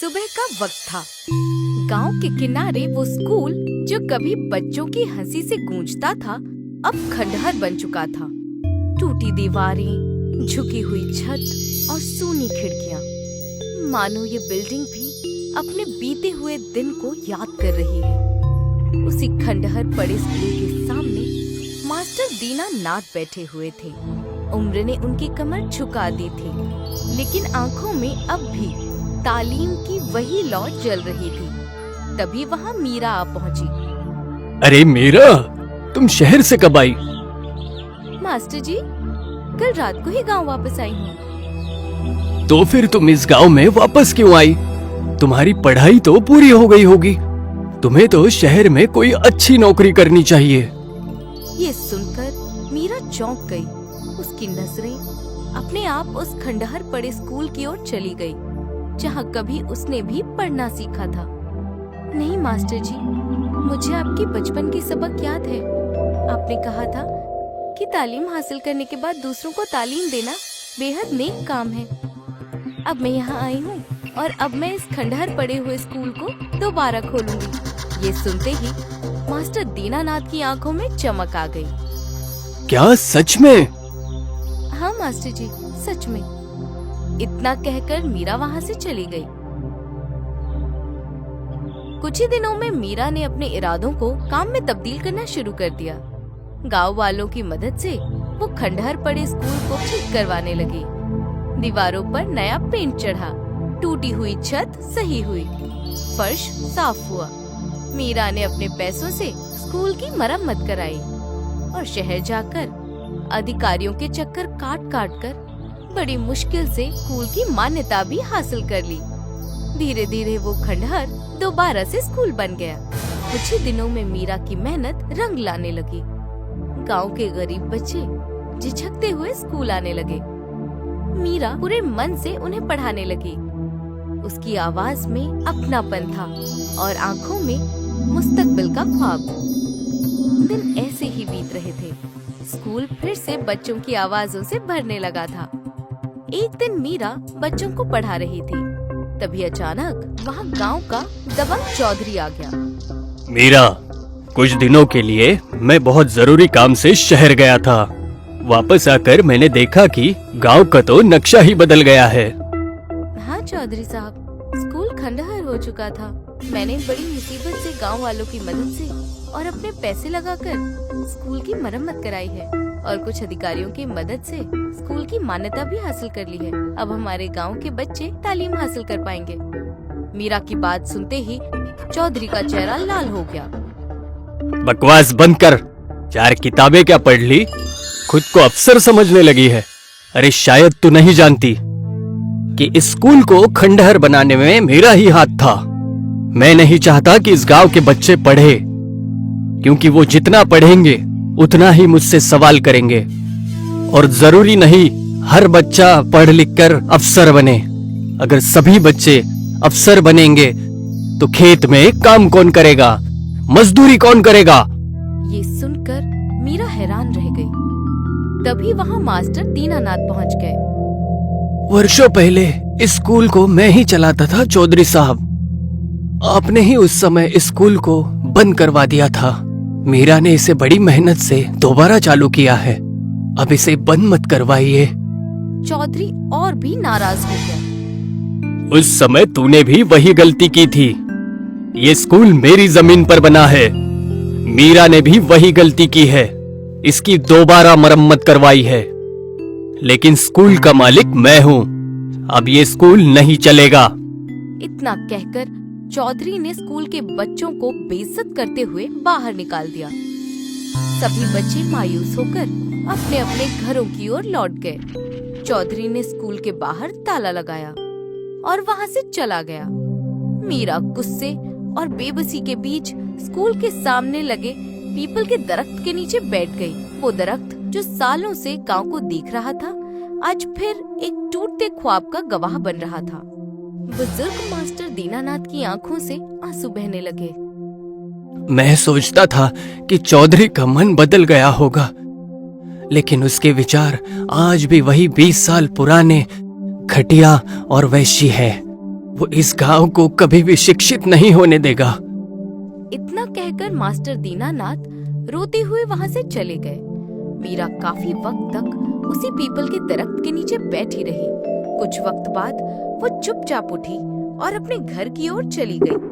सुबह का वक्त था। गांव के किनारे वो स्कूल जो कभी बच्चों की हंसी से गूंजता था, अब खंडहर बन चुका था। टूटी दीवारें, झुकी हुई छत और सूनी खिड़कियां, मानो ये बिल्डिंग भी अपने बीते हुए दिन को याद कर रही है। उसी खंडहर पड़े स्कूल के सामने मास्टर दीनानाथ बैठे हुए थे। उम्र ने उनकी कमर झुका दी थी, लेकिन आंखों में अब भी तालीम की वही लौ जल रही थी। तभी वहाँ मीरा आ पहुँची। अरे मीरा, तुम शहर से कब आई? मास्टर जी, कल रात को ही गांव वापस आई हूँ। तो फिर तुम इस गांव में वापस क्यों आई? तुम्हारी पढ़ाई तो पूरी हो गई होगी। तुम्हें तो शहर में कोई अच्छी नौकरी करनी चाहिए। ये सुनकर मीरा चौंक गई। उसकी नजरें अपने आप उस खंडहर पड़े स्कूल की ओर चली गई, जहाँ कभी उसने भी पढ़ना सीखा था। नहीं मास्टर जी, मुझे आपके बचपन की सबक याद है। आपने कहा था कि तालीम हासिल करने के बाद दूसरों को तालीम देना बेहद नेक काम है। अब मैं यहाँ आई हूँ और अब मैं इस खंडहर पड़े हुए स्कूल को दोबारा खोलूंगी। ये सुनते ही मास्टर दीनानाथ की आंखों में चमक आ गई। क्या सच में? हाँ मास्टर जी, सच में। इतना कहकर मीरा वहाँ से चली गई। कुछ ही दिनों में मीरा ने अपने इरादों को काम में तब्दील करना शुरू कर दिया। गांव वालों की मदद से वो खंडहर पड़े स्कूल को ठीक करवाने लगी। दीवारों पर नया पेंट चढ़ा, टूटी हुई छत सही हुई, फर्श साफ हुआ। मीरा ने अपने पैसों से स्कूल की मरम्मत कराई और शहर जाकर अधिकारियों के चक्कर काट काट कर बड़ी मुश्किल से स्कूल की मान्यता भी हासिल कर ली। धीरे धीरे वो खंडहर दोबारा से स्कूल बन गया। कुछ ही दिनों में मीरा की मेहनत रंग लाने लगी। गांव के गरीब बच्चे झिझकते हुए स्कूल आने लगे। मीरा पूरे मन से उन्हें पढ़ाने लगी। उसकी आवाज में अपनापन था और आंखों में मुस्तकबिल का ख्वाब। दिन ऐसे ही बीत रहे थे। स्कूल फिर से बच्चों की आवाजों से भरने लगा था। एक दिन मीरा बच्चों को पढ़ा रही थी, तभी अचानक वहाँ गांव का दबंग चौधरी आ गया। मीरा, कुछ दिनों के लिए मैं बहुत जरूरी काम से शहर गया था। वापस आकर मैंने देखा कि गांव का तो नक्शा ही बदल गया है। हाँ चौधरी साहब, स्कूल खंडहर हो चुका था। मैंने बड़ी मुसीबत से गांव वालों की मदद से और अपने पैसे लगाकर स्कूल की मरम्मत कराई है और कुछ अधिकारियों की मदद से स्कूल की मान्यता भी हासिल कर ली है। अब हमारे गांव के बच्चे तालीम हासिल कर पाएंगे। मीरा की बात सुनते ही चौधरी का चेहरा लाल हो गया। बकवास बंद कर। 4 किताबें क्या पढ़ ली? खुद को अफसर समझने लगी है। अरे शायद तू नहीं जानती कि इस स्कूल को खंडहर बनाने में मेरा ही हाथ था। मैं नहीं चाहता कि इस गांव के बच्चे पढ़े, क्योंकि वो जितना पढ़ेंगे उतना ही मुझसे सवाल करेंगे। और जरूरी नहीं हर बच्चा पढ़ लिख कर अफसर बने। अगर सभी बच्चे अफसर बनेंगे तो खेत में काम कौन करेगा, मजदूरी कौन करेगा? ये सुनकर मीरा हैरान रह गई। तभी वहाँ मास्टर दीनानाथ पहुँच गए। वर्षों पहले इस स्कूल को मैं ही चलाता था चौधरी साहब। आपने ही उस समय इस स्कूल को बंद करवा दिया था। मीरा ने इसे बड़ी मेहनत से दोबारा चालू किया है। अब इसे बंद मत करवाइए। चौधरी और भी नाराज हो गया। उस समय तूने भी वही गलती की थी। ये स्कूल मेरी जमीन पर बना है। मीरा ने भी वही गलती की है। इसकी दोबारा मरम्मत करवाई है। लेकिन स्कूल का मालिक मैं हूँ। अब ये स्कूल नहीं चलेगा। इतना कहकर चौधरी ने स्कूल के बच्चों को बेइज्जत करते हुए बाहर निकाल दिया। सभी बच्चे मायूस होकर अपने अपने घरों की ओर लौट गए। चौधरी ने स्कूल के बाहर ताला लगाया और वहाँ से चला गया। मीरा गुस्से और बेबसी के बीच स्कूल के सामने लगे पीपल के दरख्त के नीचे बैठ गई। वो दरख्त जो सालों से गांव को देख रहा था, आज फिर एक टूटते ख्वाब का गवाह बन रहा था। बुजुर्ग मास्टर दीनानाथ की आंखों से आंसू बहने लगे। मैं सोचता था कि चौधरी का मन बदल गया होगा, लेकिन उसके विचार आज भी वही 20 साल पुराने, घटिया और वैश्य है। वो इस गांव को कभी भी शिक्षित नहीं होने देगा। इतना कहकर मास्टर दीनानाथ रोते हुए वहाँ से चले गए। मीरा काफी वक्त तक उसी पीपल के दरख्त के नीचे बैठी रही। कुछ वक्त बाद वो चुपचाप उठी और अपने घर की ओर चली गई।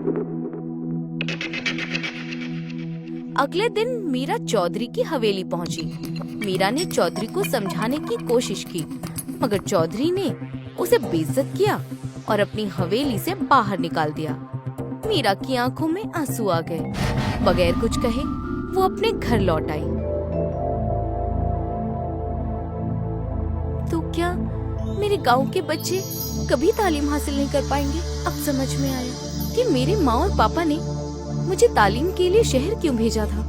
अगले दिन मीरा चौधरी की हवेली पहुंची। मीरा ने चौधरी को समझाने की कोशिश की, मगर चौधरी ने उसे बेइज्जत किया और अपनी हवेली से बाहर निकाल दिया। मीरा की आंखों में आंसू आ गए। बगैर कुछ कहे वो अपने घर लौट आई। तो क्या मेरे गांव के बच्चे कभी तालीम हासिल नहीं कर पाएंगे? अब समझ में आया कि मेरे माँ और पापा ने मुझे तालीम के लिए शहर क्यों भेजा था।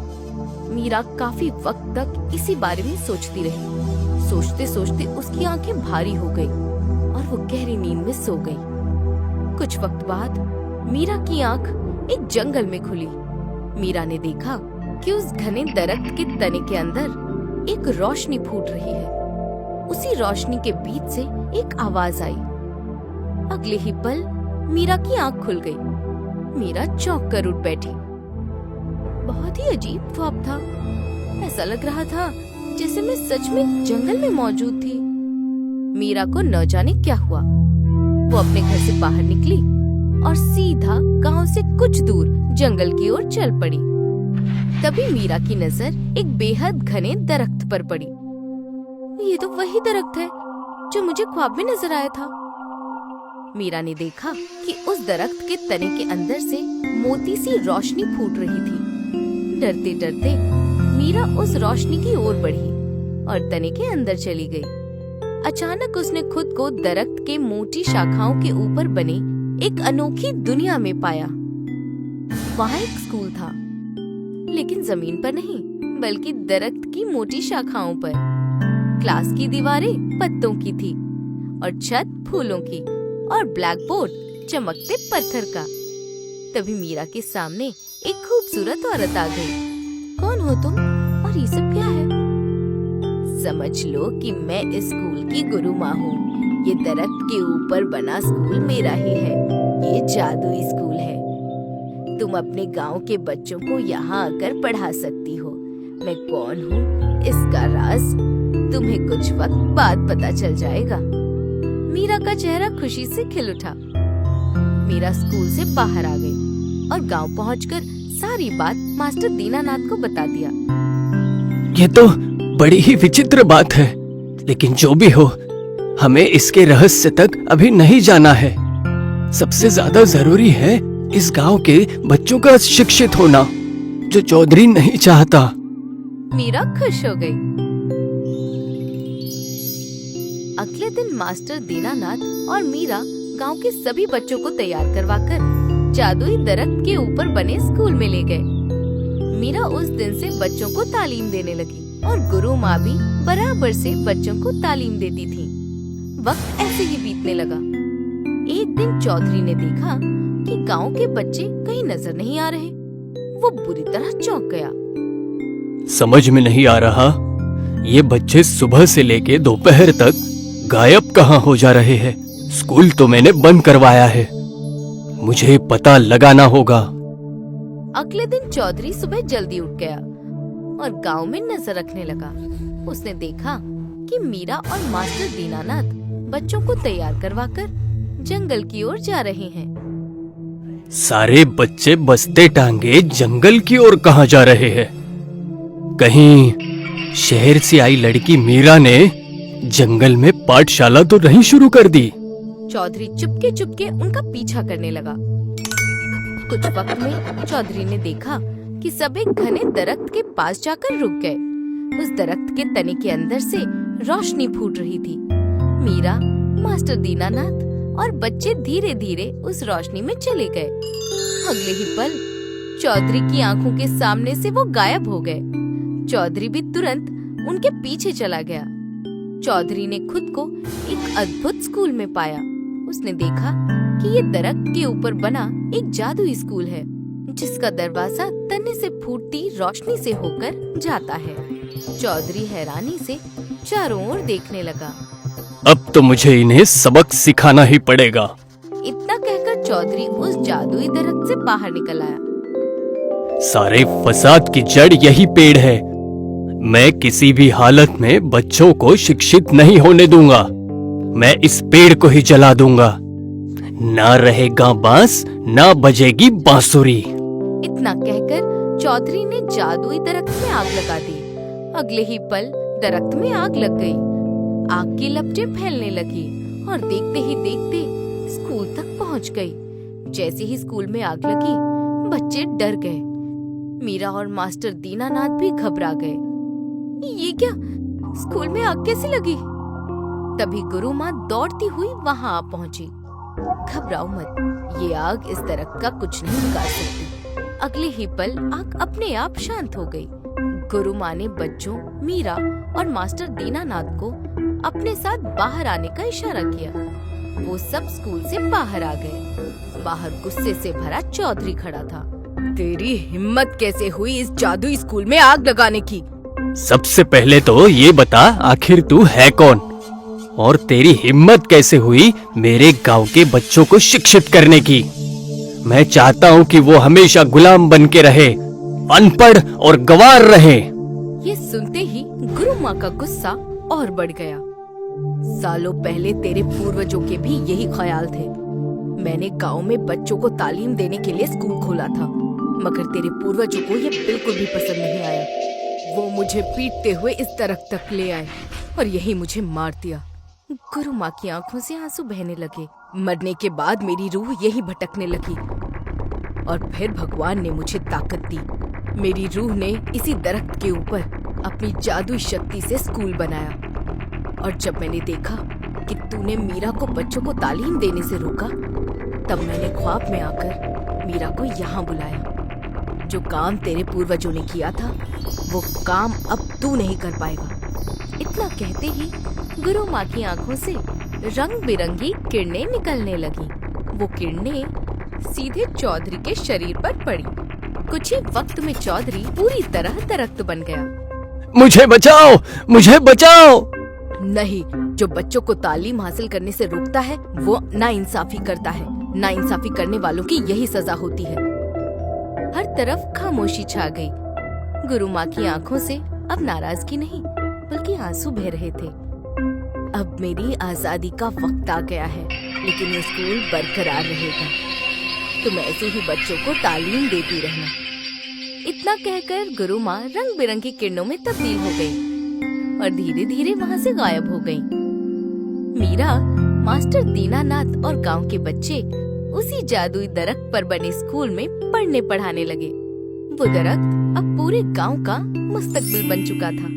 मीरा काफी वक्त तक इसी बारे में सोचती रही। सोचते सोचते उसकी आंखें भारी हो गई और वो गहरी नींद में सो गई। कुछ वक्त बाद मीरा की आंख एक जंगल में खुली। मीरा ने देखा कि उस घने दरख्त के तने के अंदर एक रोशनी फूट रही है। उसी रोशनी के बीच से एक आवाज आई। अगले ही पल मीरा की आंख खुल गई। मीरा चौंक कर उठ बैठी। बहुत ही अजीब ख्वाब था। ऐसा लग रहा था जैसे मैं सच में जंगल में मौजूद थी। मीरा को न जाने क्या हुआ। वो अपने घर से बाहर निकली और सीधा गांव से कुछ दूर जंगल की ओर चल पड़ी। तभी मीरा की नजर एक बेहद घने दरख्त पर पड़ी। ये तो वही दरख्त है जो मुझे ख्वाब में नजर आया था। मीरा ने देखा कि उस दरख्त के तने के अंदर से मोती सी रोशनी फूट रही थी। डरते डरते मीरा उस रोशनी की ओर बढ़ी और तने के अंदर चली गई। अचानक उसने खुद को दरख्त के मोटी शाखाओं के ऊपर बने एक अनोखी दुनिया में पाया। वहाँ एक स्कूल था, लेकिन जमीन पर नहीं बल्कि दरख्त की मोटी शाखाओं पर। क्लास की दीवारें पत्तों की थी और छत फूलों की और ब्लैक बोर्ड चमकते पत्थर का। तभी मीरा के सामने एक खूबसूरत औरत आ गई। कौन हो तुम और ये सब क्या है? समझ लो कि मैं इस स्कूल की गुरु माँ हूँ। ये दरख्त के ऊपर बना स्कूल मेरा ही है। ये जादुई स्कूल है। तुम अपने गांव के बच्चों को यहाँ आकर पढ़ा सकती हो। मैं कौन हूँ इसका राज तुम्हें कुछ वक्त बाद पता चल जाएगा। मीरा का चेहरा खुशी से खिल उठा। मीरा स्कूल से बाहर आ गई और गांव पहुंचकर सारी बात मास्टर दीनानाथ को बता दिया। ये तो बड़ी ही विचित्र बात है, लेकिन जो भी हो, हमें इसके रहस्य तक अभी नहीं जाना है। सबसे ज्यादा जरूरी है इस गांव के बच्चों का शिक्षित होना, जो चौधरी नहीं चाहता। मीरा खुश हो गई। अगले दिन मास्टर दीनानाथ और मीरा गांव के सभी बच्चों को तैयार करवाकर जादुई दरख्त के ऊपर बने स्कूल में ले गए। मीरा उस दिन से बच्चों को तालीम देने लगी और गुरु माँ भी बराबर से बच्चों को तालीम देती थी। वक्त ऐसे ही बीतने लगा। एक दिन चौधरी ने देखा कि गांव के बच्चे कहीं नजर नहीं आ रहे। वो बुरी तरह चौंक गया। समझ में नहीं आ रहा, ये बच्चे सुबह से लेके दोपहर तक गायब कहाँ हो जा रहे हैं। स्कूल तो मैंने बंद करवाया है, मुझे पता लगाना होगा। अगले दिन चौधरी सुबह जल्दी उठ गया और गांव में नजर रखने लगा। उसने देखा कि मीरा और मास्टर दीनानाथ बच्चों को तैयार करवाकर जंगल की ओर जा रहे हैं। सारे बच्चे बस्ते टांगे जंगल की ओर कहाँ जा रहे हैं? कहीं शहर से आई लड़की मीरा ने जंगल में पाठशाला तो नहीं शुरू कर दी? चौधरी चुपके चुपके उनका पीछा करने लगा। कुछ वक्त में चौधरी ने देखा कि सब एक घने दरख्त के पास जाकर रुक गए। उस दरख्त के तने के अंदर से रोशनी फूट रही थी। मीरा, मास्टर दीनानाथ और बच्चे धीरे धीरे उस रोशनी में चले गए। अगले ही पल चौधरी की आंखों के सामने से वो गायब हो गए। चौधरी भी तुरंत उनके पीछे चला गया। चौधरी ने खुद को एक अद्भुत स्कूल में पाया। उसने देखा कि ये दरख्त के ऊपर बना एक जादुई स्कूल है, जिसका दरवाजा तने से फूटती रोशनी से होकर जाता है। चौधरी हैरानी से चारों ओर देखने लगा। अब तो मुझे इन्हें सबक सिखाना ही पड़ेगा। इतना कहकर चौधरी उस जादुई दरख्त से बाहर निकल आया। सारे फसाद की जड़ यही पेड़ है। मैं किसी भी हालत में बच्चों को शिक्षित नहीं होने दूंगा। मैं इस पेड़ को ही जला दूंगा। ना रहेगा बांस, ना बजेगी बांसुरी। इतना कहकर चौधरी ने जादुई दरख्त में आग लगा दी। अगले ही पल दरख्त में आग लग गई। आग की लपटें फैलने लगी और देखते ही देखते स्कूल तक पहुंच गई। जैसे ही स्कूल में आग लगी, बच्चे डर गए। मीरा और मास्टर दीनानाथ भी घबरा गए। ये क्या, स्कूल में आग कैसे लगी? तभी गुरु माँ दौड़ती हुई वहां आ पहुंची। घबराओ मत, ये आग इस दरख्त का कुछ नहीं बिगाड़ सकती। अगले ही पल आग अपने आप शांत हो गई। गुरु माँ ने बच्चों, मीरा और मास्टर दीनानाथ को अपने साथ बाहर आने का इशारा किया। वो सब स्कूल से बाहर आ गए। बाहर गुस्से से भरा चौधरी खड़ा था। तेरी हिम्मत कैसे हुई इस जादुई स्कूल में आग लगाने की? सबसे पहले तो ये बता, आखिर तू है कौन? और तेरी हिम्मत कैसे हुई मेरे गांव के बच्चों को शिक्षित करने की? मैं चाहता हूँ कि वो हमेशा गुलाम बन के रहे, अनपढ़ और गंवार रहे। ये सुनते ही गुरु माँ का गुस्सा और बढ़ गया। सालों पहले तेरे पूर्वजों के भी यही ख्याल थे। मैंने गांव में बच्चों को तालीम देने के लिए स्कूल खोला था, मगर तेरे पूर्वजों को ये बिल्कुल भी पसंद नहीं आया। वो मुझे पीटते हुए इस दरख्त तक ले आए और यही मुझे मार दिया। गुरु माँ की आंखों से आंसू बहने लगे। मरने के बाद मेरी रूह यही भटकने लगी और फिर भगवान ने मुझे ताकत दी। मेरी रूह ने इसी दरख्त के ऊपर अपनी जादुई शक्ति से स्कूल बनाया। और जब मैंने देखा कि तूने मीरा को बच्चों को तालीम देने से रोका, तब मैंने ख्वाब में आकर मीरा को यहाँ बुलाया। जो काम तेरे पूर्वजों ने किया था, वो काम अब तू नहीं कर पाएगा। इतना कहते ही गुरु माँ की आंखों से रंग बिरंगी किरणें निकलने लगी। वो किरणें सीधे चौधरी के शरीर पर पड़ी। कुछ ही वक्त में चौधरी पूरी तरह दरख्त बन गया। मुझे बचाओ, मुझे बचाओ। नहीं, जो बच्चों को तालीम हासिल करने से रोकता है वो नाइंसाफी करता है। नाइंसाफी करने वालों की यही सजा होती है। हर तरफ खामोशी छा गई। गुरु माँ की आंखों से अब नाराजगी नहीं बल्कि आंसू बह रहे थे। अब मेरी आजादी का वक्त आ गया है, लेकिन ये स्कूल बरकरार रहेगा। तुम ऐसे ही बच्चों को तालीम देती रहना। इतना कहकर गुरु माँ रंग बिरंगी किरणों में तब्दील हो गई और धीरे धीरे वहाँ से गायब हो गई। मीरा, मास्टर दीनानाथ और गांव के बच्चे उसी जादुई दरख्त पर बने स्कूल में पढ़ने पढ़ाने लगे। वो दरख्त अब पूरे गांव का मुस्तकबिल बन चुका था।